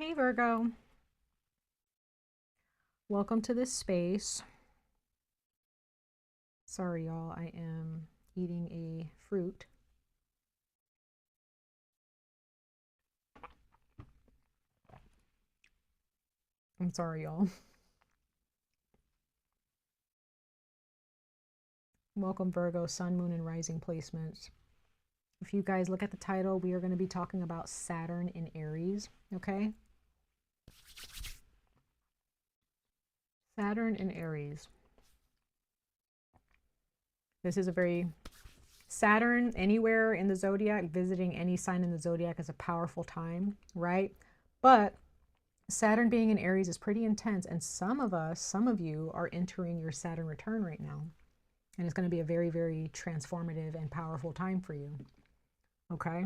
Hey Virgo, welcome to this space. Sorry y'all, I am eating a fruit. I'm sorry y'all. Welcome Virgo, Sun, Moon, and Rising placements. If you guys look at the title, we are going to be talking about Saturn in Aries, okay? Saturn in Aries. This is a very Saturn anywhere in the zodiac, visiting any sign in the zodiac is a powerful time, right? But Saturn being in Aries is pretty intense, and some of you are entering your Saturn return right now. And it's going to be a very, very transformative and powerful time for you. Okay?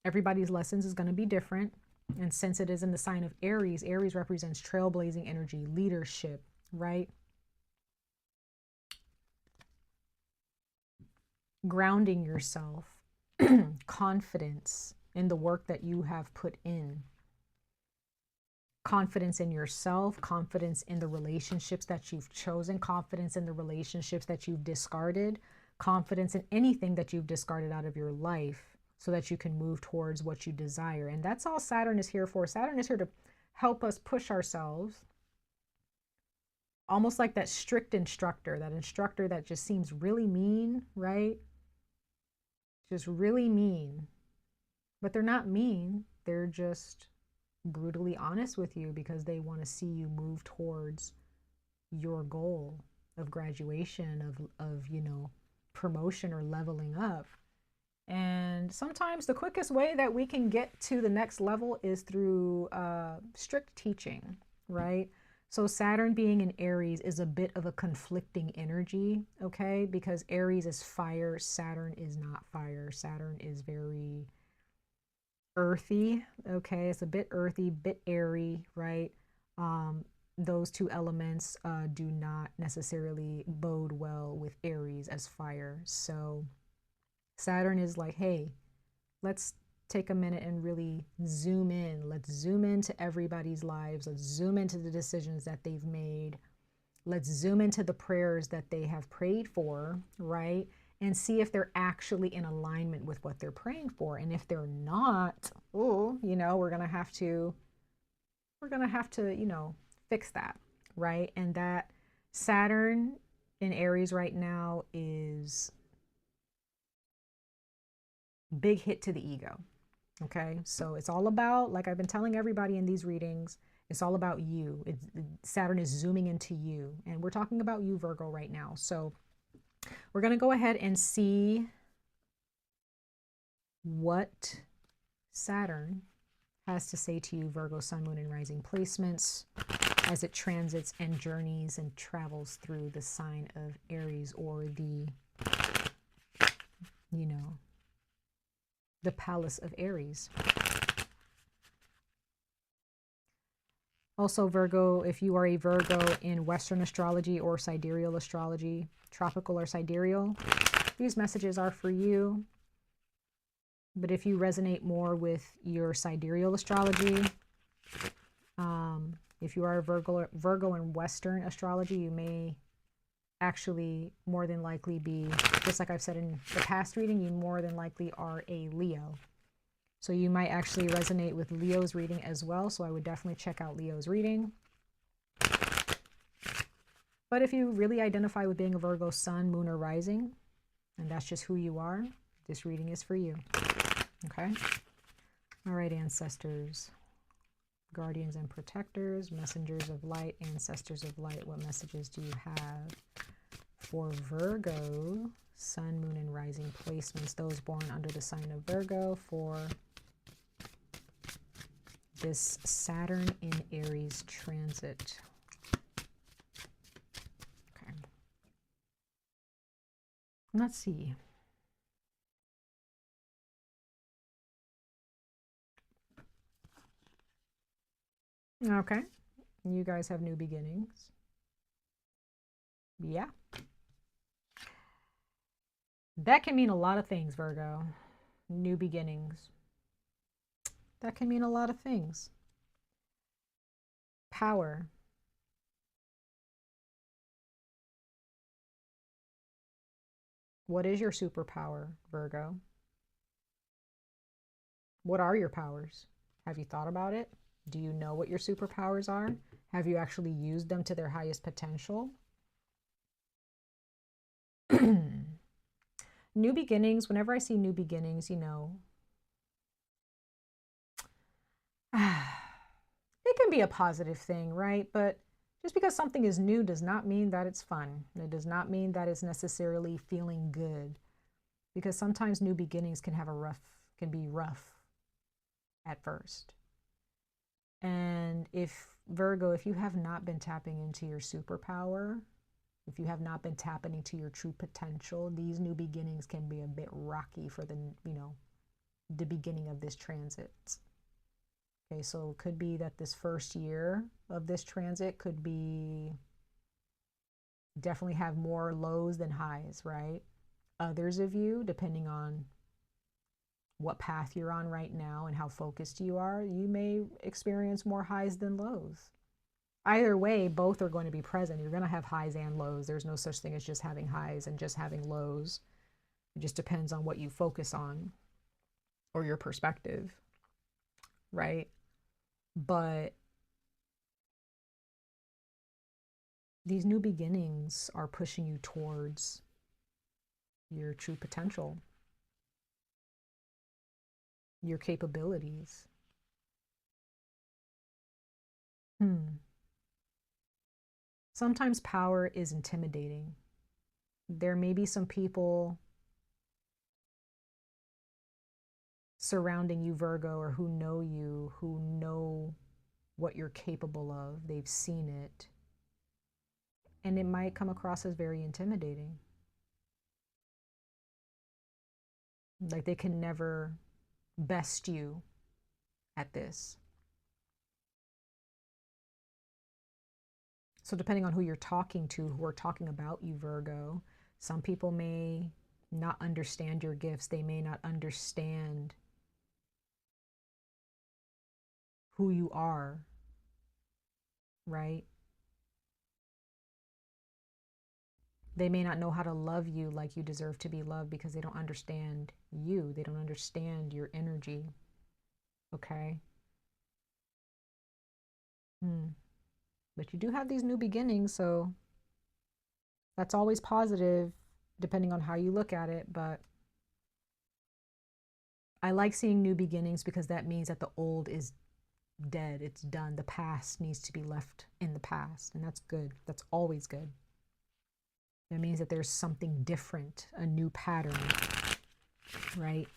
Everybody's lessons is going to be different. And since it is in the sign of Aries, Aries represents trailblazing energy, leadership, right? Grounding yourself, confidence in the work that you have put in. Confidence in yourself, confidence in the relationships that you've chosen, confidence in the relationships that you've discarded, confidence in anything that you've discarded out of your life so that you can move towards what you desire. And that's all Saturn is here for. Saturn is here to help us push ourselves, almost like that strict instructor, that instructor that just seems really mean, right? Just really mean. But they're not mean. They're just brutally honest with you because they want to see you move towards your goal of graduation, of you know, promotion or leveling up. And sometimes the quickest way that we can get to the next level is through strict teaching, right? So Saturn being in Aries is a bit of a conflicting energy, okay? Because Aries is fire, Saturn is not fire. Saturn is very earthy, okay? It's a bit earthy, bit airy, right? Those two elements do not necessarily bode well with Aries as fire. So Saturn is like, hey, let's take a minute and really zoom in. Let's zoom into everybody's lives. Let's zoom into the decisions that they've made. Let's zoom into the prayers that they have prayed for, right? And see if they're actually in alignment with what they're praying for. And if they're not, oh, you know, we're gonna have to, you know, fix that, right? And that Saturn in Aries right now is big hit to the ego. Okay, so it's all about, like I've been telling everybody in these readings, it's all about you. Saturn is zooming into you, and we're talking about you, Virgo, right now. So we're going to go ahead and see what Saturn has to say to you, Virgo, Sun, Moon, and Rising placements, as it transits and journeys and travels through the sign of Aries, or the, you know, the palace of Aries. Also, Virgo, if you are a Virgo in Western astrology or sidereal astrology, tropical or sidereal, these messages are for you. But if you resonate more with your sidereal astrology, if you are a Virgo in Western astrology, you may actually more than likely be, just like I've said in the past reading, you more than likely are a Leo. So you might actually resonate with Leo's reading as well. So I would definitely check out Leo's reading. But if you really identify with being a Virgo Sun, Moon, or Rising, and that's just who you are, this reading is for you. Okay? All right, ancestors, guardians and protectors, messengers of light, ancestors of light, what messages do you have for Virgo, Sun, Moon, and Rising placements, those born under the sign of Virgo, for this Saturn in Aries transit? Okay. Let's see. Okay. You guys have new beginnings. Yeah. That can mean a lot of things, Virgo. New beginnings. That can mean a lot of things. Power. What is your superpower, Virgo? What are your powers? Have you thought about it? Do you know what your superpowers are? Have you actually used them to their highest potential? New beginnings, whenever I see new beginnings, you know, it can be a positive thing, right? But just because something is new does not mean that it's fun. It does not mean that it's necessarily feeling good, because sometimes new beginnings can be rough at first. And if Virgo, if you have not been tapping into your superpower, if you have not been tapping into your true potential, these new beginnings can be a bit rocky for the, you know, the beginning of this transit. Okay, so it could be that this first year of this transit could be definitely have more lows than highs, right? Others of you, depending on what path you're on right now and how focused you are, you may experience more highs than lows. Either way, both are going to be present. You're going to have highs and lows. There's no such thing as just having highs and just having lows. It just depends on what you focus on or your perspective, right? But these new beginnings are pushing you towards your true potential, your capabilities. Sometimes power is intimidating. There may be some people surrounding you, Virgo, or who know what you're capable of. They've seen it. And it might come across as very intimidating. Like they can never best you at this. So depending on who you're talking to, who are talking about you, Virgo, some people may not understand your gifts. They may not understand who you are, right? They may not know how to love you like you deserve to be loved because they don't understand you. They don't understand your energy, okay? But you do have these new beginnings, so that's always positive depending on how you look at it. But I like seeing new beginnings because that means that the old is dead. It's done. The past needs to be left in the past, and that's good. That's always good. That means that there's something different, a new pattern, right?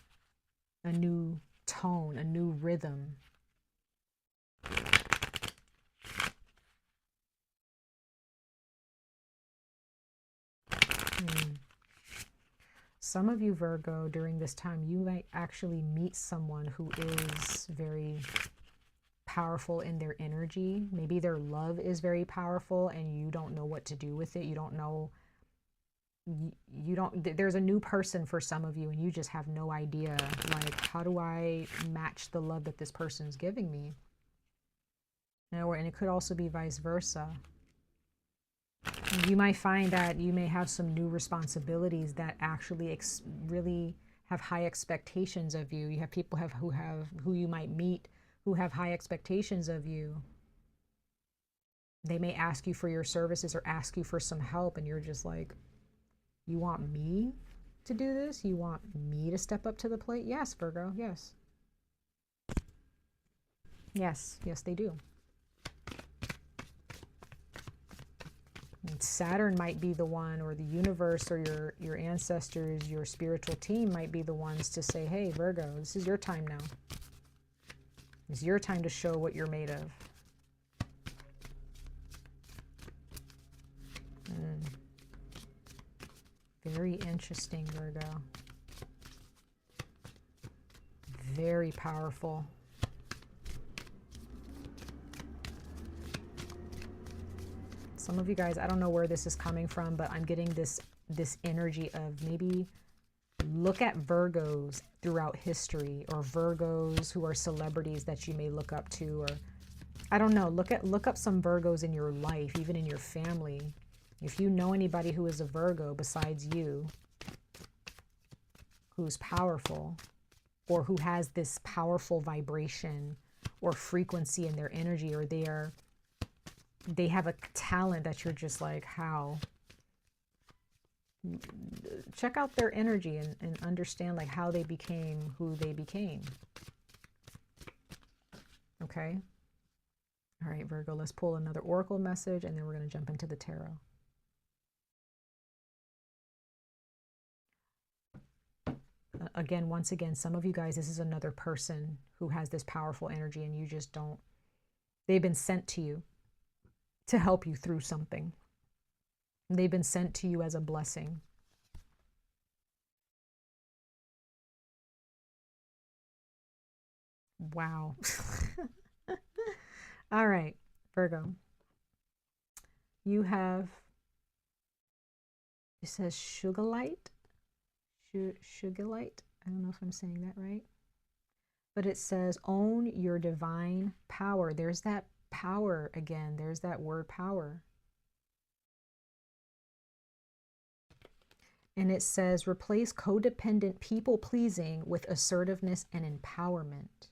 A new tone, a new rhythm. Some of you, Virgo, during this time, you might actually meet someone who is very powerful in their energy. Maybe their love is very powerful and you don't know what to do with it. You don't know, there's a new person for some of you and you just have no idea, like, how do I match the love that this person's giving me? And it could also be vice versa. You might find that you may have some new responsibilities that actually really have high expectations of you. You have people who you might meet who have high expectations of you. They may ask you for your services or ask you for some help, and you're just like, you want me to do this? You want me to step up to the plate? Yes, Virgo, yes. Yes, they do. Saturn might be the one, or the universe, or your ancestors, your spiritual team might be the ones to say, hey, Virgo, this is your time now. It's your time to show what you're made of. Very interesting, Virgo. Very powerful. Some of you guys, I don't know where this is coming from, but I'm getting this energy of maybe look at Virgos throughout history, or Virgos who are celebrities that you may look up to, or I don't know, look up some Virgos in your life, even in your family. If you know anybody who is a Virgo besides you, who's powerful, or who has this powerful vibration or frequency in their energy, or they have a talent that you're just like, how? Check out their energy and understand like how they became who they became. Okay? All right, Virgo, let's pull another oracle message, and then we're going to jump into the tarot. Again, once again, some of you guys, this is another person who has this powerful energy, and you just don't, they've been sent to you to help you through something. They've been sent to you as a blessing. Wow. All right, Virgo. You have, it says 𝍊🼼. 𝍊🼼. I don't know if I'm saying that right. But it says, own your divine power. There's that power again. There's that word power. And it says, replace codependent people-pleasing with assertiveness and empowerment.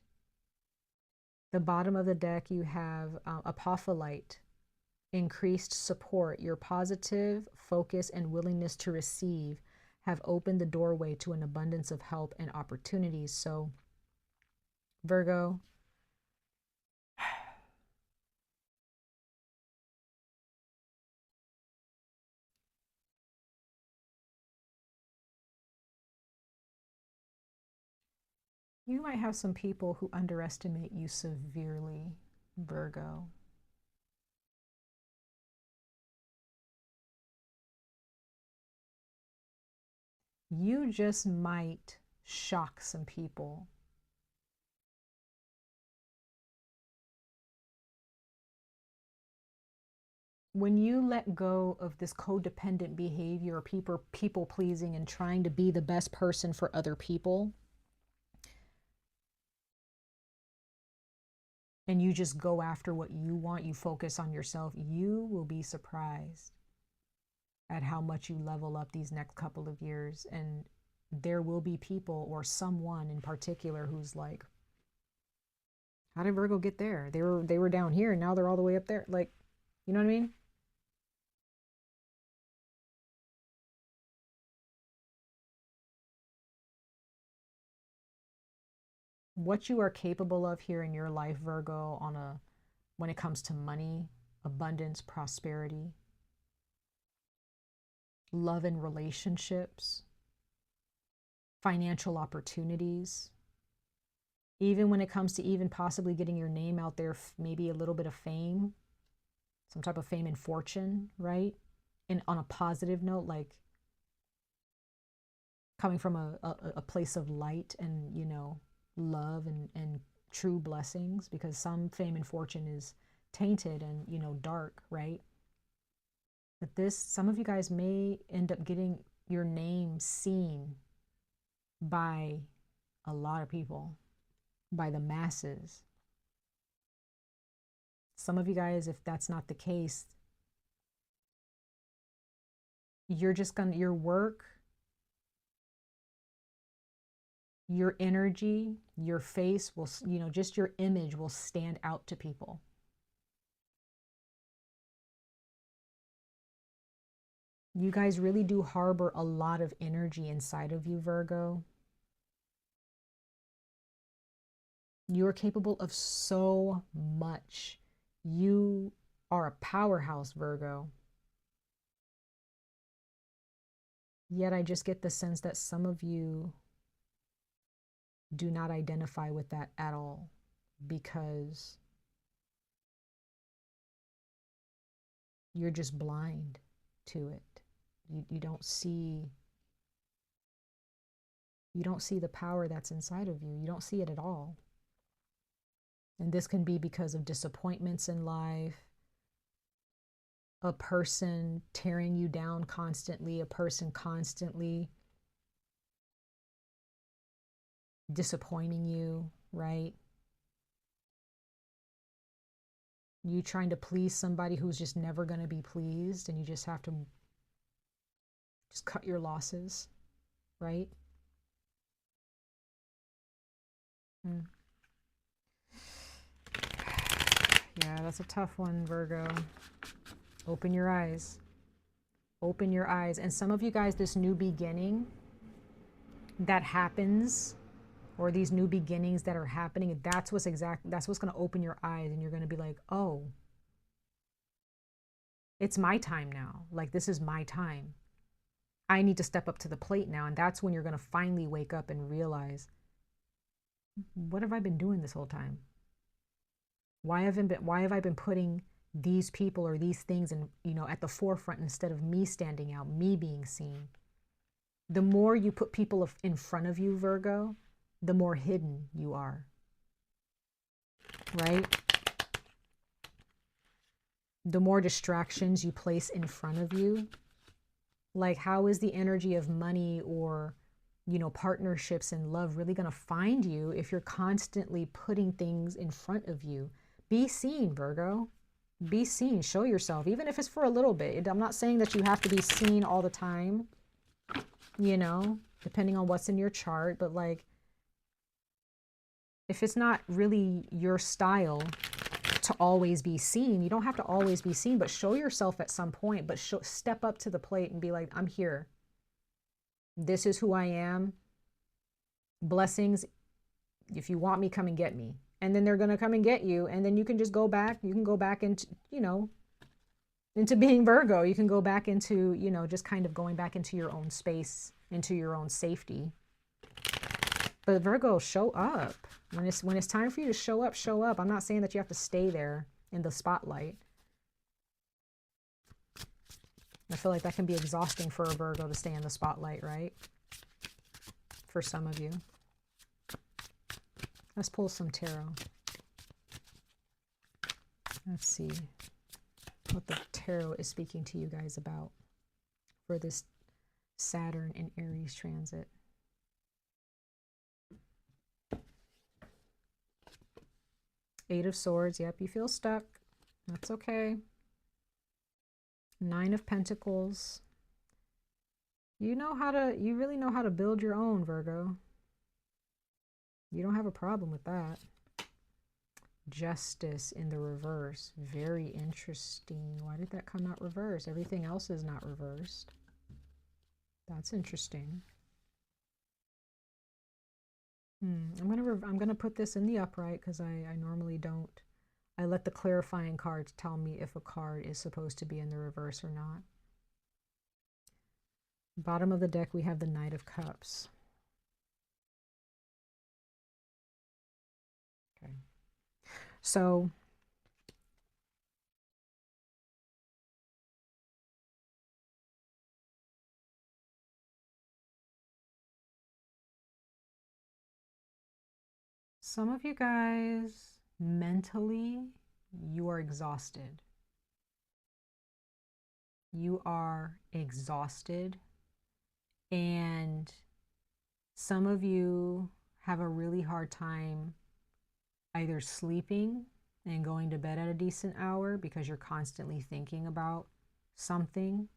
The bottom of the deck, you have 𝍊🼼, increased support. Your positive focus and willingness to receive have opened the doorway to an abundance of help and opportunities. So, Virgo, you might have some people who underestimate you severely, Virgo. You just might shock some people. When you let go of this codependent behavior, or people pleasing and trying to be the best person for other people, and you just go after what you want, you focus on yourself, you will be surprised at how much you level up these next couple of years. And there will be people, or someone in particular, who's like, how did Virgo get there? They were down here and now they're all the way up there. Like, you know what I mean? What you are capable of here in your life, Virgo, when it comes to money, abundance, prosperity, love and relationships, financial opportunities, even when it comes to even possibly getting your name out there, maybe a little bit of fame, some type of fame and fortune, right? And on a positive note, like coming from a place of light and, you know, love and true blessings, because some fame and fortune is tainted and, you know, dark, right? But some of you guys may end up getting your name seen by a lot of people, by the masses. Some of you guys, if that's not the case, you're just gonna, your work, your energy, your face will, you know, just your image will stand out to people. You guys really do harbor a lot of energy inside of you, Virgo. You are capable of so much. You are a powerhouse, Virgo. Yet I just get the sense that some of you do not identify with that at all, because you're just blind to it. You don't see the power that's inside of you. You don't see it at all. And this can be because of disappointments in life, a person tearing you down constantly, a person constantly disappointing you, right? You trying to please somebody who's just never going to be pleased, and you just have to just cut your losses, right? Yeah, that's a tough one, Virgo. Open your eyes. Open your eyes. And some of you guys, this new beginning that happens, or these new beginnings that are happening, that's what's going to open your eyes, and you're going to be like, oh, it's my time now. Like, this is my time. I need to step up to the plate now. And that's when you're going to finally wake up and realize, what have I been doing this whole time? Why have I been putting these people or these things in, at the forefront instead of me standing out, me being seen? The more you put people in front of you, Virgo, the more hidden you are, right? The more distractions you place in front of you. Like, how is the energy of money or, partnerships and love really going to find you if you're constantly putting things in front of you? Be seen, Virgo. Be seen. Show yourself, even if it's for a little bit. I'm not saying that you have to be seen all the time, depending on what's in your chart. But like, if it's not really your style to always be seen, you don't have to always be seen, but show yourself at some point. But step up to the plate and be like, I'm here. This is who I am. Blessings. If you want me, come and get me. And then they're going to come and get you. And then you can just go back. You can go back into, into being Virgo. You can go back into, just kind of going back into your own space, into your own safety. But Virgo, show up. When it's time for you to show up, show up. I'm not saying that you have to stay there in the spotlight. I feel like that can be exhausting for a Virgo to stay in the spotlight, right? For some of you. Let's pull some tarot. Let's see what the tarot is speaking to you guys about for this Saturn and Aries transit. Eight of Swords. Yep, you feel stuck. That's okay. Nine of Pentacles. You really know how to build your own, Virgo. You don't have a problem with that. Justice in the reverse. Very interesting. Why did that come out reversed? Everything else is not reversed. That's interesting. I'm gonna put this in the upright because I normally don't. I let the clarifying cards tell me if a card is supposed to be in the reverse or not. Bottom of the deck, we have the Knight of Cups. Okay. So some of you guys, mentally, you are exhausted. You are exhausted. And some of you have a really hard time either sleeping and going to bed at a decent hour because you're constantly thinking about something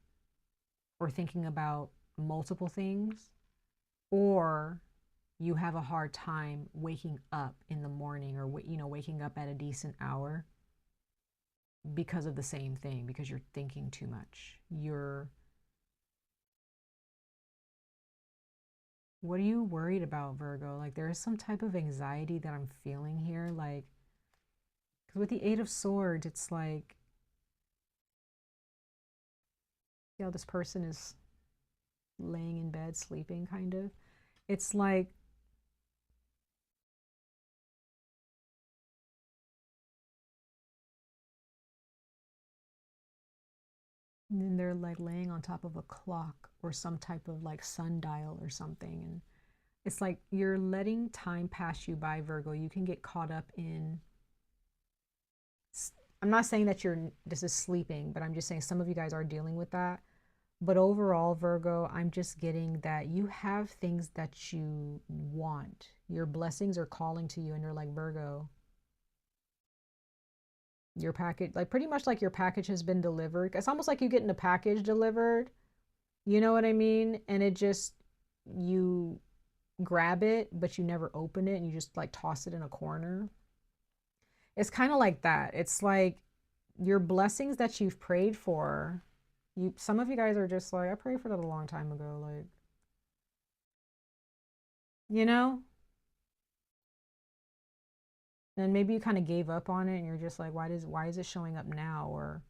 or thinking about multiple things, or you have a hard time waking up in the morning or, waking up at a decent hour because of the same thing, because you're thinking too much. What are you worried about, Virgo? Like, there is some type of anxiety that I'm feeling here. Like, because with the Eight of Swords, it's like, this person is laying in bed, sleeping, kind of. It's like, and then they're like laying on top of a clock or some type of like sundial or something. And it's like you're letting time pass you by, Virgo. You can get caught up in, I'm not saying that this is sleeping, but I'm just saying some of you guys are dealing with that. But overall, Virgo, I'm just getting that you have things that you want. Your blessings are calling to you, and you're like, Virgo, your package, like pretty much like your package has been delivered. It's almost like you getting a package delivered. You know what I mean? And it just, you grab it, but you never open it, and you just like toss it in a corner. It's kind of like that. It's like your blessings that you've prayed for. Some of you guys are just like, I prayed for that a long time ago. Like, you know? And maybe you kind of gave up on it and you're just like, why is it showing up now? Or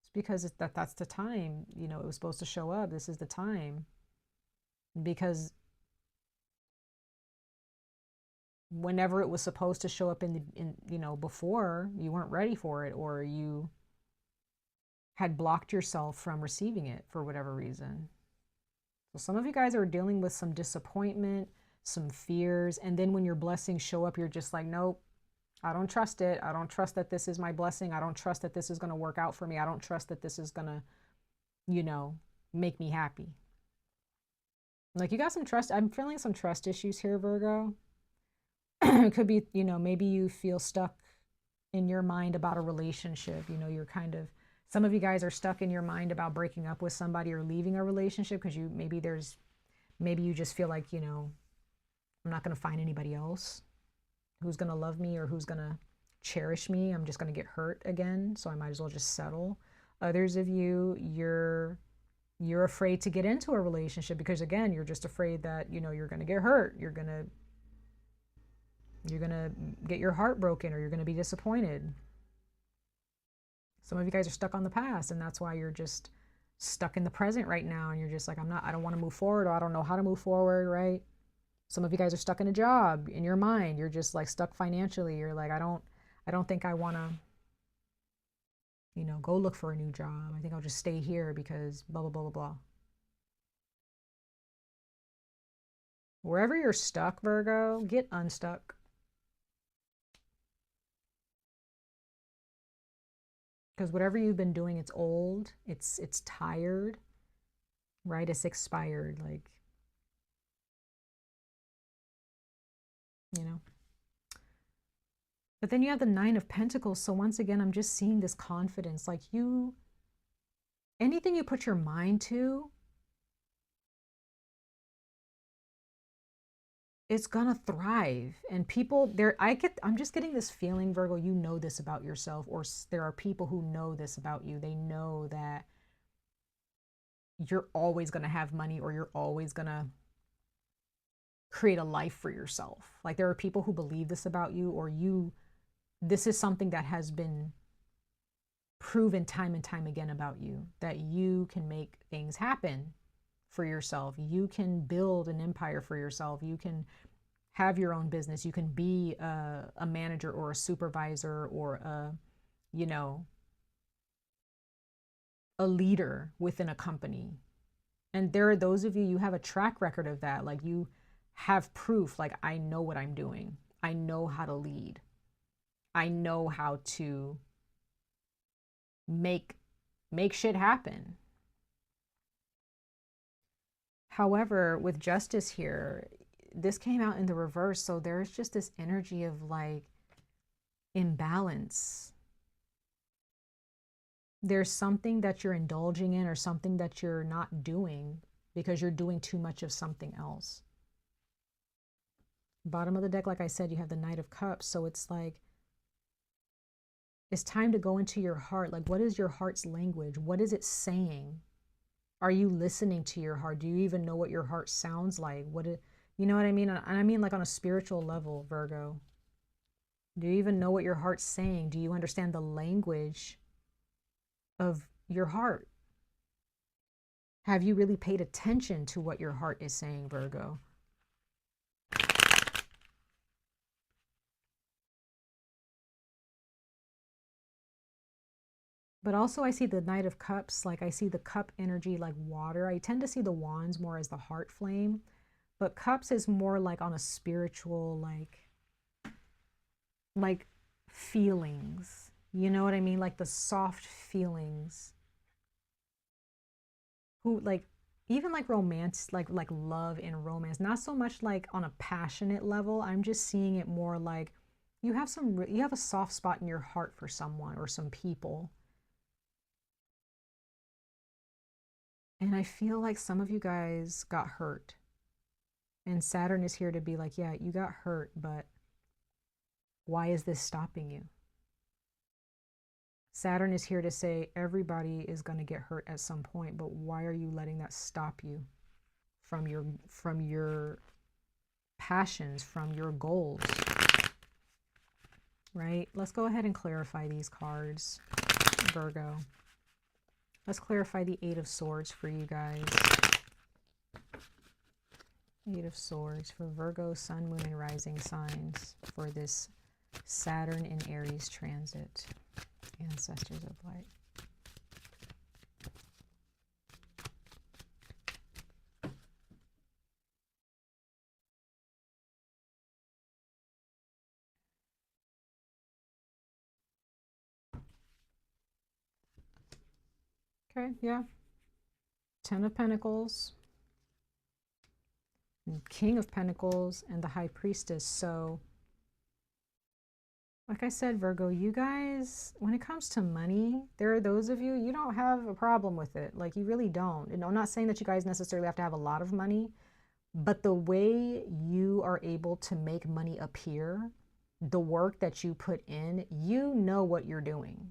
it's because that's the time, you know, it was supposed to show up. This is the time. Because whenever it was supposed to show up in you know, before, you weren't ready for it, or you had blocked yourself from receiving it for whatever reason. So some of you guys are dealing with some disappointment, some fears, and then when your blessings show up, you're just like, nope, I don't trust it. I don't trust that this is my blessing. I don't trust that this is going to work out for me. I don't trust that this is going to, you know, make me happy. Like, you got some trust. I'm feeling some trust issues here, Virgo. It could be, you know, maybe you feel stuck in your mind about a relationship. You know, you're kind of, some of you guys are stuck in your mind about breaking up with somebody or leaving a relationship because maybe you just feel like, you know, I'm not going to find anybody else who's going to love me or who's going to cherish me. I'm just going to get hurt again, so I might as well just settle. Others of you, you're afraid to get into a relationship because, again, you're just afraid that, you know, you're going to get hurt. You're going to get your heart broken, or you're going to be disappointed. Some of you guys are stuck on the past, and that's why you're just stuck in the present right now, and you're just like, I don't want to move forward, or I don't know how to move forward, right? Some of you guys are stuck in a job in your mind. You're just like stuck financially. You're like, I don't think I want to, you know, go look for a new job. I think I'll just stay here because blah, blah, blah, blah, blah. Wherever you're stuck, Virgo, get unstuck. Because whatever you've been doing, it's old, it's tired, right? It's expired, like, you know. But then you have the Nine of Pentacles. So once again, I'm just seeing this confidence. Like, anything you put your mind to, it's gonna thrive. And people there, I'm just getting this feeling, Virgo, you know this about yourself, or there are people who know this about you. They know that you're always gonna have money, or you're always gonna create a life for yourself. Like, there are people who believe this about you, or this is something that has been proven time and time again about you, that you can make things happen for yourself. You can build an empire for yourself. You can have your own business. You can be a manager or a supervisor or you know, a leader within a company. And there are those of you, you have a track record of that. Like, you have proof, like, I know what I'm doing. I know how to lead. I know how to make shit happen. However, with Justice here, this came out in the reverse. So there's just this energy of like imbalance. There's something that you're indulging in, or something that you're not doing because you're doing too much of something else. Bottom of the deck, like I said, you have the Knight of Cups. So it's like, it's time to go into your heart. Like, what is your heart's language? What is it saying? Are you listening to your heart? Do you even know what your heart sounds like? You know what I mean? And I mean, like, on a spiritual level, Virgo. Do you even know what your heart's saying? Do you understand the language of your heart? Have you really paid attention to what your heart is saying, Virgo? But also, I see the Knight of Cups, like, I see the cup energy like water. I tend to see the wands more as the heart flame, but cups is more like on a spiritual, like feelings. You know what I mean? Like the soft feelings. Like, even like romance, like love and romance, not so much like on a passionate level. I'm just seeing it more like you have a soft spot in your heart for someone or some people. And I feel like some of you guys got hurt. And Saturn is here to be like, yeah, you got hurt, but why is this stopping you? Saturn is here to say everybody is going to get hurt at some point, but why are you letting that stop you from your passions, from your goals? Right? Let's go ahead and clarify these cards, Virgo. Let's clarify the Eight of Swords for you guys. Eight of Swords for Virgo, Sun, Moon, and Rising signs for this Saturn in Aries transit. Ancestors of light. Okay, yeah. Ten of Pentacles, King of Pentacles, and the High Priestess. So, like I said, Virgo, you guys, when it comes to money, there are those of you, you don't have a problem with it. Like, you really don't. And I'm not saying that you guys necessarily have to have a lot of money, but the way you are able to make money appear, the work that you put in, you know what you're doing.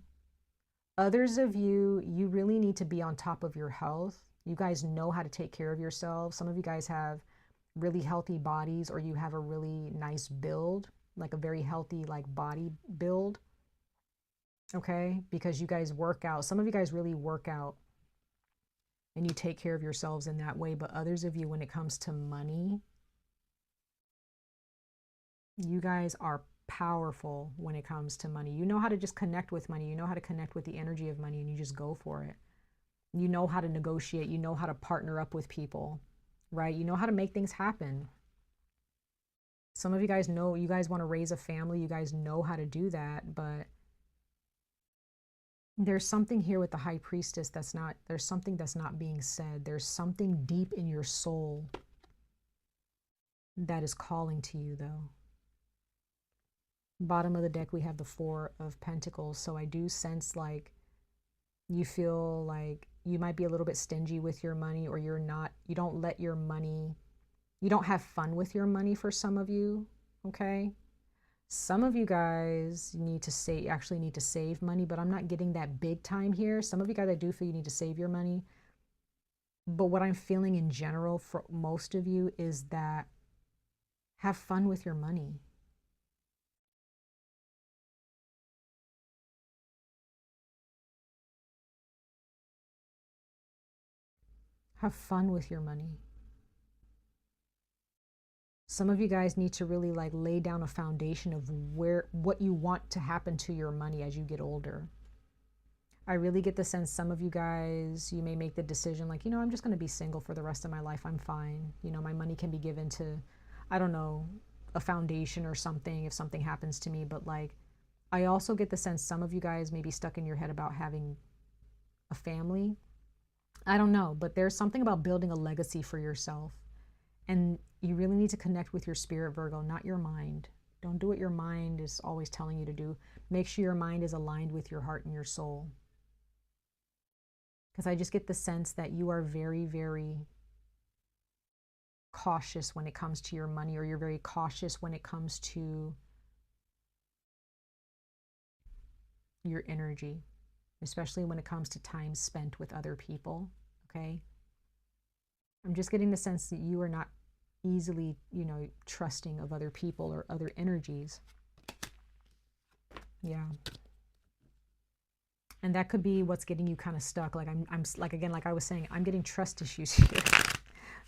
Others of you, you really need to be on top of your health. You guys know how to take care of yourselves. Some of you guys have really healthy bodies, or you have a really nice build, like a very healthy like body build. Okay, because you guys work out. Some of you guys really work out and you take care of yourselves in that way. But others of you, when it comes to money, you guys are powerful when it comes to money. You know how to just connect with money. You know how to connect with the energy of money, and you just go for it. You know how to negotiate. You know how to partner up with people, right? You know how to make things happen. Some of you guys know, you guys want to raise a family. You guys know how to do that, but there's something here with the High Priestess that's not, there's something that's not being said. There's something deep in your soul that is calling to you, though. Bottom of the deck, we have the Four of Pentacles. So I do sense like you feel like you might be a little bit stingy with your money, or you don't let your money, you don't have fun with your money for some of you, okay? Some of you guys actually need to save money, but I'm not getting that big time here. Some of you guys, I do feel you need to save your money. But what I'm feeling in general for most of you is that have fun with your money. Have fun with your money. Some of you guys need to really like lay down a foundation of what you want to happen to your money as you get older. I really get the sense some of you guys, you may make the decision like, you know, I'm just going to be single for the rest of my life. I'm fine. You know, my money can be given to, I don't know, a foundation or something if something happens to me. But like, I also get the sense some of you guys may be stuck in your head about having a family. I don't know, but there's something about building a legacy for yourself. And you really need to connect with your spirit, Virgo, not your mind. Don't do what your mind is always telling you to do. Make sure your mind is aligned with your heart and your soul. Because I just get the sense that you are very, very cautious when it comes to your money, or you're very cautious when it comes to your energy, especially when it comes to time spent with other people, okay? I'm just getting the sense that you are not easily, you know, trusting of other people or other energies. Yeah. And that could be what's getting you kind of stuck. Like I'm like, again, like I was saying, I'm getting trust issues here.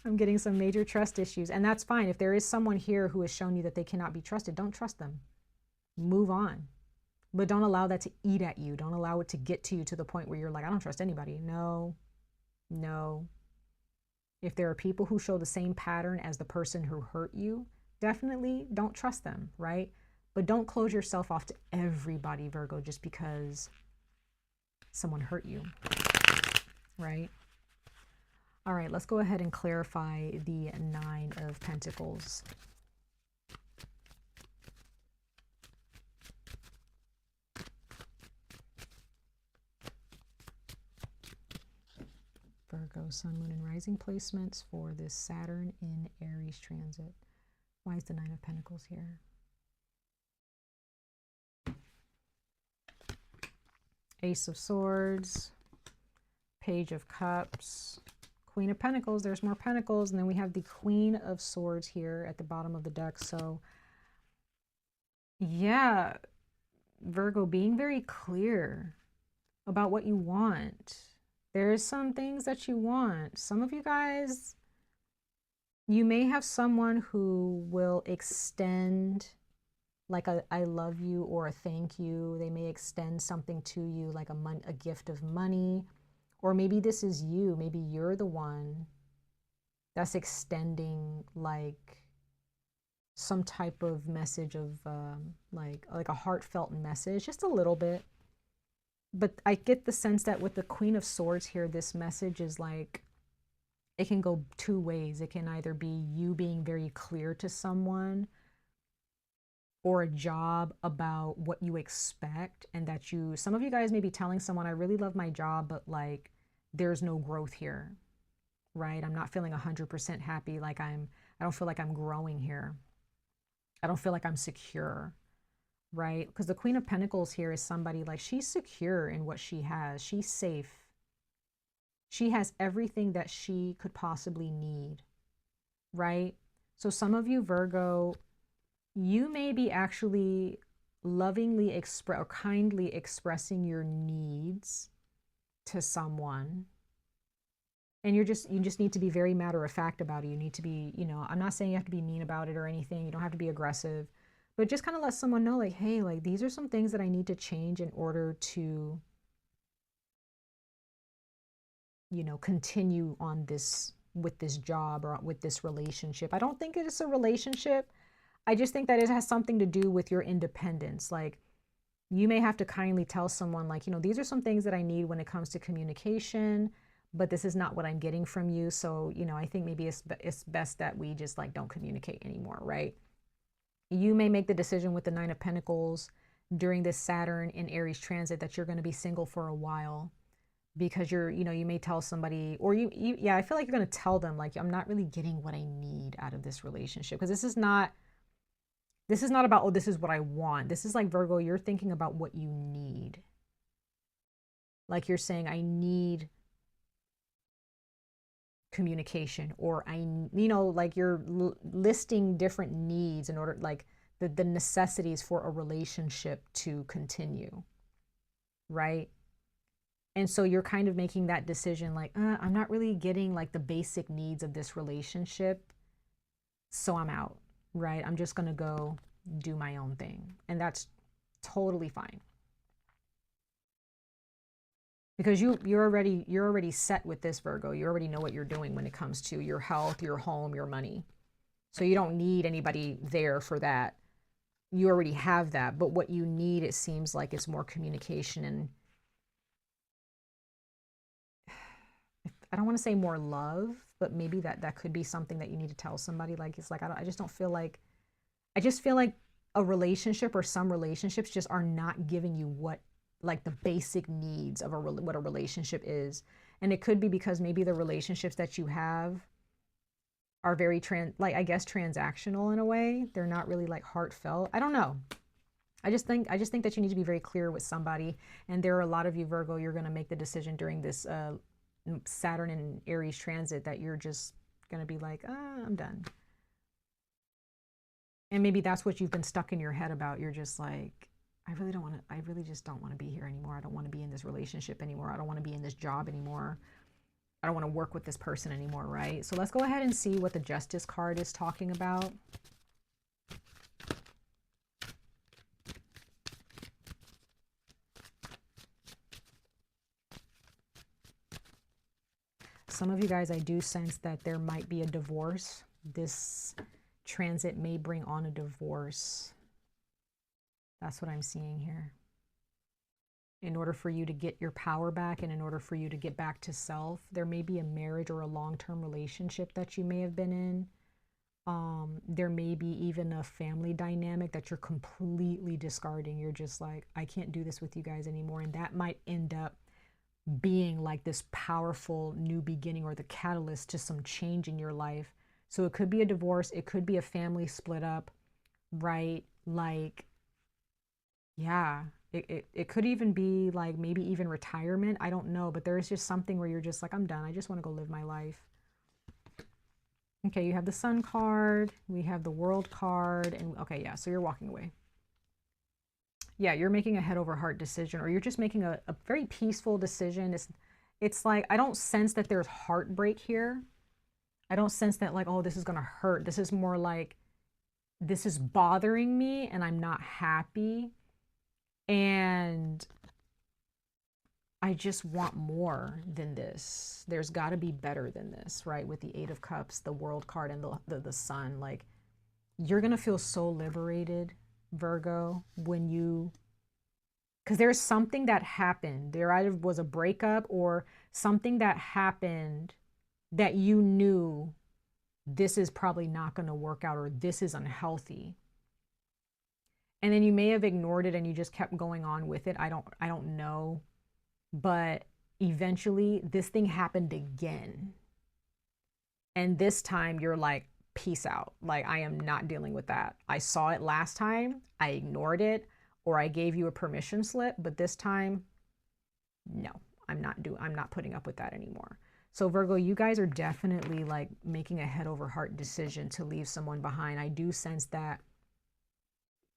I'm getting some major trust issues. And that's fine. If there is someone here who has shown you that they cannot be trusted, don't trust them. Move on. But don't allow that to eat at you. Don't allow it to get to you to the point where you're like, I don't trust anybody. No, no. If there are people who show the same pattern as the person who hurt you, definitely don't trust them, right? But don't close yourself off to everybody, Virgo, just because someone hurt you, right? All right, let's go ahead and clarify the Nine of Pentacles. Virgo, Sun, Moon, and Rising placements for this Saturn in Aries transit. Why is the Nine of Pentacles here? Ace of Swords, Page of Cups, Queen of Pentacles. There's more Pentacles. And then we have the Queen of Swords here at the bottom of the deck. So, yeah, Virgo, being very clear about what you want. There's some things that you want. Some of you guys, you may have someone who will extend like a I love you or a thank you. They may extend something to you like a gift of money. Or maybe this is you. Maybe you're the one that's extending like some type of message of like a heartfelt message, just a little bit. But I get the sense that with the Queen of Swords here, this message is like, it can go two ways. It can either be you being very clear to someone or a job about what you expect, and that some of you guys may be telling someone, I really love my job, but like there's no growth here, right? I'm not feeling 100% happy. Like I don't feel like I'm growing here. I don't feel like I'm secure. Right? Because the Queen of Pentacles here is somebody like she's secure in what she has. She's safe. She has everything that she could possibly need. Right? So some of you, Virgo, you may be actually lovingly or kindly expressing your needs to someone. And you just need to be very matter of fact about it. You need to be, I'm not saying you have to be mean about it or anything. You don't have to be aggressive. But just kind of let someone know, like, hey, like, these are some things that I need to change in order to, continue on with this job or with this relationship. I don't think it is a relationship. I just think that it has something to do with your independence. Like, you may have to kindly tell someone, like, these are some things that I need when it comes to communication, but this is not what I'm getting from you. So, I think maybe it's best that we just, like, don't communicate anymore, right? You may make the decision with the Nine of Pentacles during this Saturn in Aries transit that you're going to be single for a while, because you may tell somebody, or yeah, I feel like you're going to tell them, like, I'm not really getting what I need out of this relationship. Because this is not about, oh, this is what I want. This is like, Virgo, you're thinking about what you need. Like you're saying, I need communication, or like you're listing different needs in order, like the necessities for a relationship to continue, right? And so you're kind of making that decision, like, I'm not really getting like the basic needs of this relationship, so I'm out, right? I'm just gonna go do my own thing, and that's totally fine. Because you're already set with this, Virgo. You already know what you're doing when it comes to your health, your home, your money. So you don't need anybody there for that. You already have that. But what you need, it seems like, it's more communication, and I don't want to say more love, but maybe that could be something that you need to tell somebody. Like, it's like, I just feel like a relationship, or some relationships, just are not giving you what, like, the basic needs of what a relationship is. And it could be because maybe the relationships that you have are very transactional in a way. They're not really like heartfelt. I don't know. I just think that you need to be very clear with somebody. And there are a lot of you, Virgo, you're going to make the decision during this Saturn and Aries transit that you're just going to be like, I'm done. And maybe that's what you've been stuck in your head about. You're just like, I really just don't want to be here anymore. I don't want to be in this relationship anymore. I don't want to be in this job anymore. I don't want to work with this person anymore, right? So let's go ahead and see what the Justice card is talking about. Some of you guys, I do sense that there might be a divorce. This transit may bring on a divorce. That's what I'm seeing here. in order for you to get your power back and in order for you to get back to self. There may be a marriage or a long-term relationship that you may have been in. There may be even a family dynamic that you're completely discarding. You're just like, I can't do this with you guys anymore. And that might end up being like this powerful new beginning or the catalyst to some change in your life. So it could be a divorce. It could be a family split up, right? Like, yeah, it could even be like maybe even retirement. I don't know, but there is just something where you're just like, I'm done. I just want to go live my life. Okay, you have the Sun card. We have the World card. And okay, yeah, so you're walking away. Yeah, you're making a head over heart decision, or you're just making a very peaceful decision. It's like, I don't sense that there's heartbreak here. I don't sense that like, oh, this is going to hurt. This is more like, this is bothering me and I'm not happy. And I just want more than this. There's got to be better than this, right? With the Eight of Cups, the World card, and the Sun. Like, you're going to feel so liberated, Virgo, when you... Because there's something that happened. There either was a breakup or something that happened that you knew this is probably not going to work out, or this is unhealthy. And then you may have ignored it and you just kept going on with it. I don't know. But eventually this thing happened again. And this time you're like, peace out. Like, I am not dealing with that. I saw it last time. I ignored it, or I gave you a permission slip. But this time, no, I'm not putting up with that anymore. So Virgo, you guys are definitely like making a head over heart decision to leave someone behind. I do sense that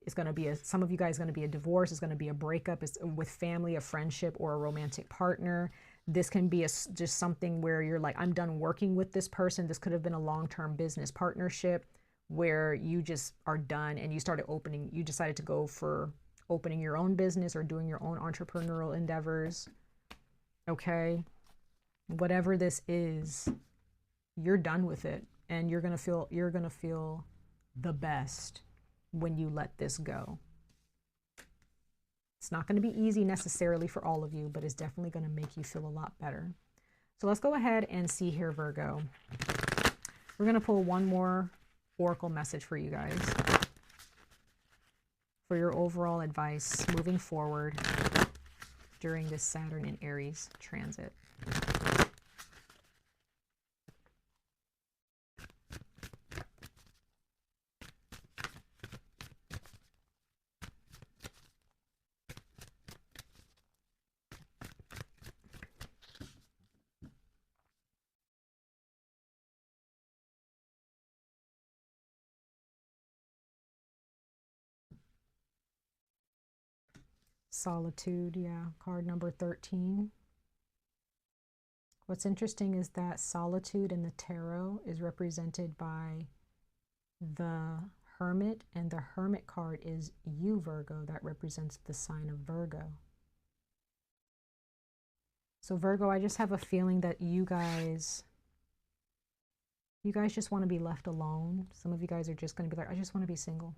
it's going to be some of you guys going to be a divorce. It's going to be a breakup. It's with family, a friendship, or a romantic partner. This can be just something where you're like, I'm done working with this person. This could have been a long-term business partnership where you just are done and you decided to go for opening your own business or doing your own entrepreneurial endeavors. Okay. Whatever this is, you're done with it, and you're going to feel the best when you let this go. It's not going to be easy necessarily for all of you, but it's definitely going to make you feel a lot better. So let's go ahead and see here, Virgo. We're going to pull one more oracle message for you guys for your overall advice moving forward during this Saturn and Aries transit. Solitude, yeah, card number 13. What's interesting is that solitude in the tarot is represented by the Hermit, and the Hermit card is you, Virgo. That represents the sign of Virgo. So Virgo, I just have a feeling that you guys just want to be left alone. Some of you guys are just going to be like, I just want to be single.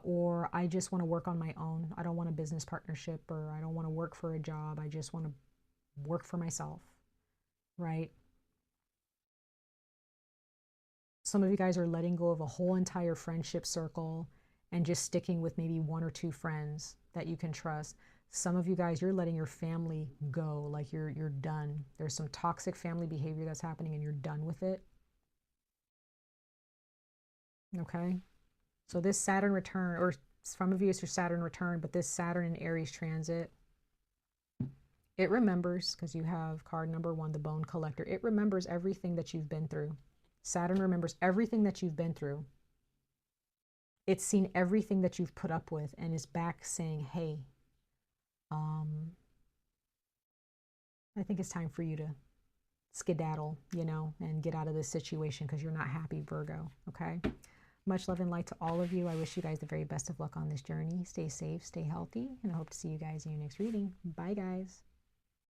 Or I just want to work on my own. I don't want a business partnership, or I don't want to work for a job. I just want to work for myself, right? Some of you guys are letting go of a whole entire friendship circle and just sticking with maybe one or two friends that you can trust. Some of you guys, you're letting your family go, like you're done. There's some toxic family behavior that's happening and you're done with it. Okay? So this Saturn return, or some of you it's your Saturn return, but this Saturn and Aries transit, it remembers, because you have card number 1, the Bone Collector. It remembers everything that you've been through. Saturn remembers everything that you've been through. It's seen everything that you've put up with and is back saying, hey, I think it's time for you to skedaddle, you know, and get out of this situation because you're not happy, Virgo, okay? Much love and light to all of you. I wish you guys the very best of luck on this journey. Stay safe, stay healthy, and I hope to see you guys in your next reading. Bye, guys.